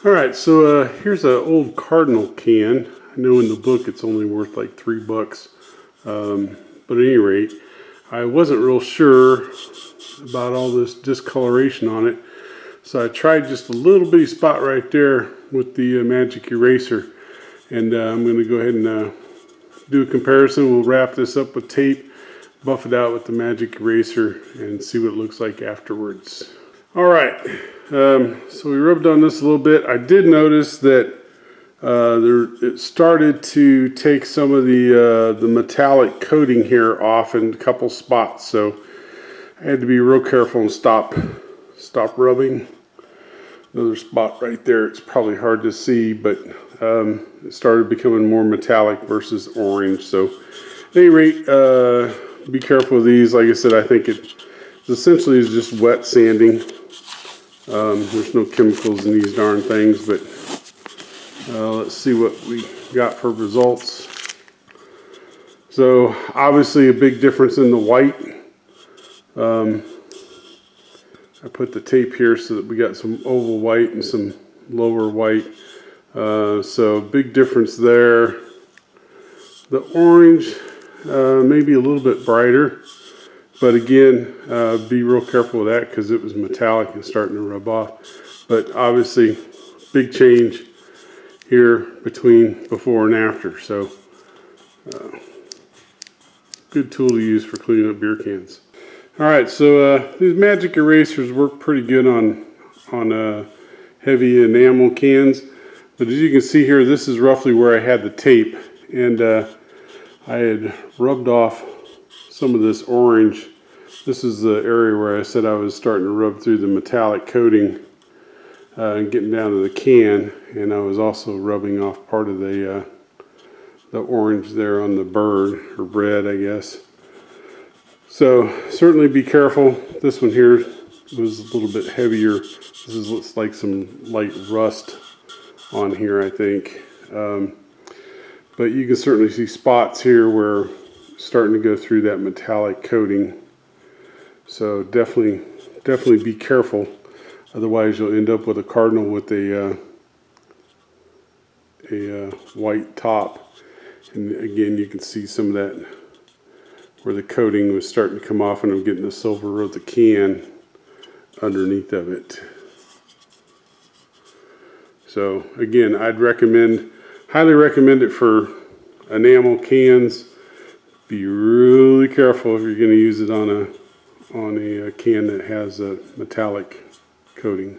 Alright, so here's an old Cardinal can. I know in the book it's only worth like $3. But at any rate, I wasn't real sure about all this discoloration on it. So I tried just a little bitty spot right there with the magic eraser. And I'm going to go ahead and do a comparison. We'll wrap this up with tape, buff it out with the magic eraser, and see what it looks like afterwards. Alright, so we rubbed on this a little bit. I did notice that it started to take some of the metallic coating here off in a couple spots, so I had to be real careful and stop rubbing. Another spot right there, it's probably hard to see, but it started becoming more metallic versus orange. So at any rate, be careful with these. Like I said, I think it essentially is just wet sanding. There's no chemicals in these darn things, but let's see what we got for results. So obviously a big difference in the white. I put the tape here so that we got some oval white and some lower white. So big difference there. The orange maybe a little bit brighter, but again, be real careful with that because it was metallic and starting to rub off. But obviously big change here between before and after. So good tool to use for cleaning up beer cans. Alright, so these magic erasers work pretty good on heavy enamel cans. But as you can see here, this is roughly where I had the tape. And I had rubbed off some of this orange. This is the area where I said I was starting to rub through the metallic coating and getting down to the can. And I was also rubbing off part of the orange there on the bird, or bread, I guess. So certainly be careful. This one here was a little bit heavier. This looks like some light rust on here, I think. But you can certainly see spots here where it's starting to go through that metallic coating. So definitely be careful. Otherwise you'll end up with a Cardinal with a white top. And again, you can see some of that where the coating was starting to come off, and I'm getting the silver of the can underneath of it. So again, I'd highly recommend it for enamel cans. Be really careful if you're going to use it on a can that has a metallic coating.